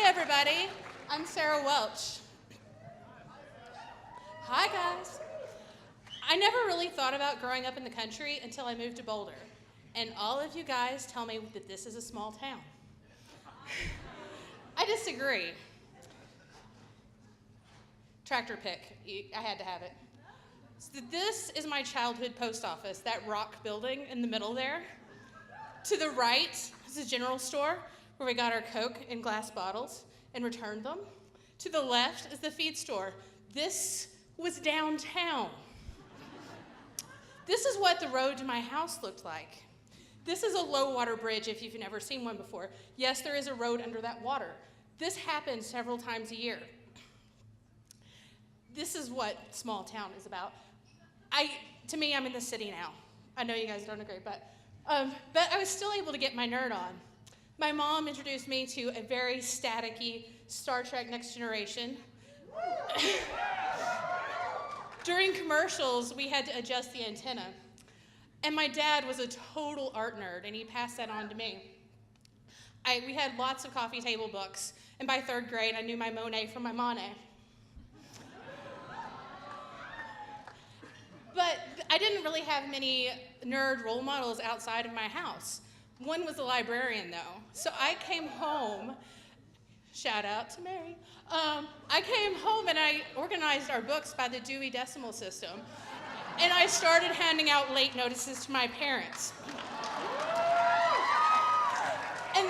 everybody. I'm Sarah Welch. Hi, guys. I never really thought about growing up in the country until I moved to Boulder. And all of you guys tell me that this is a small town. I disagree. Tractor pick. I had to have it. So this is my childhood post office, that rock building in the middle there. To the right is a general store where we got our Coke in glass bottles and returned them. To the left is the feed store. This was downtown. This is what the road to my house looked like. This is a low water bridge if you've never seen one before. Yes, there is a road under that water. This happens several times a year. This is what small town is about. To me, I'm in the city now. I know you guys don't agree, but I was still able to get my nerd on. My mom introduced me to a very staticky Star Trek Next Generation. During commercials, we had to adjust the antenna. And my dad was a total art nerd, and he passed that on to me. We had lots of coffee table books, and by third grade, I knew my Monet from my Monet. But I didn't really have many nerd role models outside of my house. One was a librarian, though. So I came home, shout out to Mary. I came home and I organized our books by the Dewey Decimal System. And I started handing out late notices to my parents. And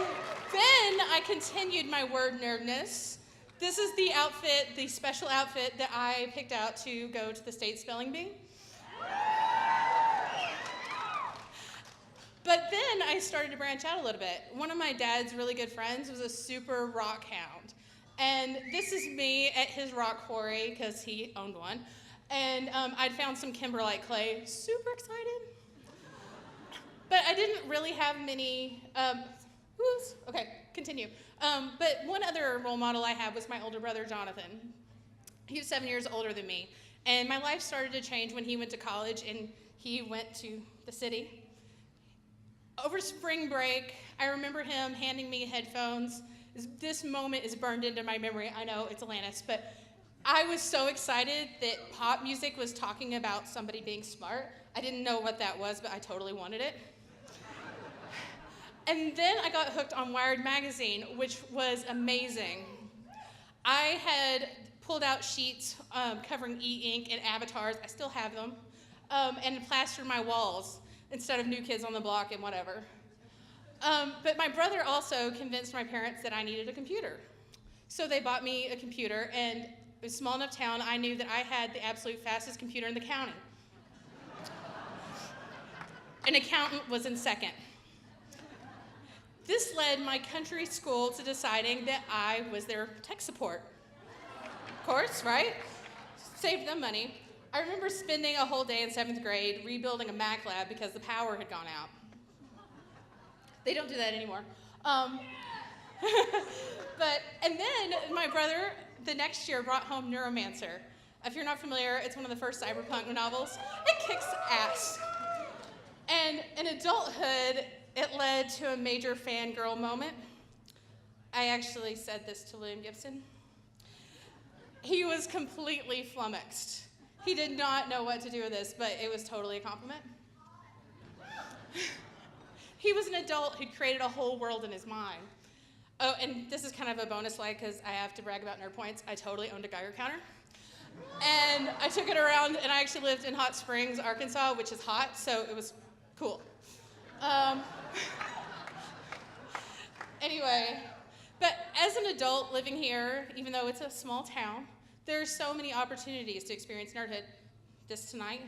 then I continued my word nerdness. This is the outfit, the special outfit that I picked out to go to the state spelling bee. But then I started to branch out a little bit. One of my dad's really good friends was a super rock hound. And this is me at his rock quarry, because he owned one. And I'd found some kimberlite clay, super excited. But I didn't really have many, okay, continue. But one other role model I had was my older brother, Jonathan. He was 7 years older than me. And my life started to change when he went to college and he went to the city. Over spring break, I remember him handing me headphones. This moment is burned into my memory. I know it's Atlantis, but I was so excited that pop music was talking about somebody being smart. I didn't know what that was, but I totally wanted it. And then I got hooked on Wired magazine, which was amazing. I had pulled out sheets covering e-ink and avatars. I still have them. And plastered my walls instead of New Kids on the Block and whatever. But my brother also convinced my parents that I needed a computer. So they bought me a computer, and it was a small enough town, I knew that I had the absolute fastest computer in the county. An accountant was in second. This led my country school to deciding that I was their tech support. Of course, right? Saved them money. I remember spending a whole day in 7th grade rebuilding a Mac lab because the power had gone out. They don't do that anymore. And then my brother, the next year, brought home Neuromancer. If you're not familiar, it's one of the first cyberpunk novels. It kicks ass. And in adulthood, it led to a major fangirl moment. I actually said this to William Gibson. He was completely flummoxed. He did not know what to do with this, but it was totally a compliment. He was an adult who'd created a whole world in his mind. Oh, and this is kind of a bonus slide because I have to brag about nerd points. I totally owned a Geiger counter. And I took it around, and I actually lived in Hot Springs, Arkansas, which is hot, so it was cool. Anyway, but as an adult living here, even though it's a small town, there's so many opportunities to experience nerdhood. This tonight,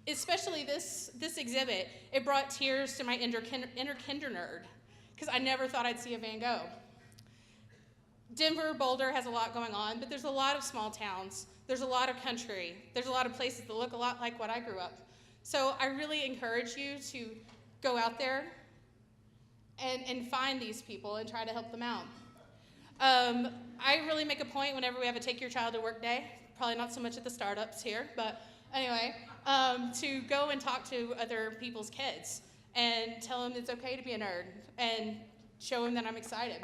especially this exhibit, it brought tears to my inner kinder nerd, because I never thought I'd see a Van Gogh. Denver, Boulder has a lot going on, but there's a lot of small towns. There's a lot of country. There's a lot of places that look a lot like what I grew up. So I really encourage you to go out there and find these people and try to help them out. I really make a point whenever we have a Take Your Child to Work day, probably not so much at the startups here, but anyway, to go and talk to other people's kids and tell them it's okay to be a nerd and show them that I'm excited.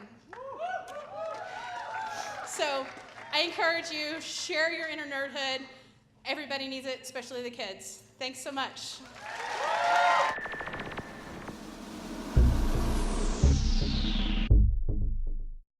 So I encourage you, share your inner nerdhood. Everybody needs it, especially the kids. Thanks so much.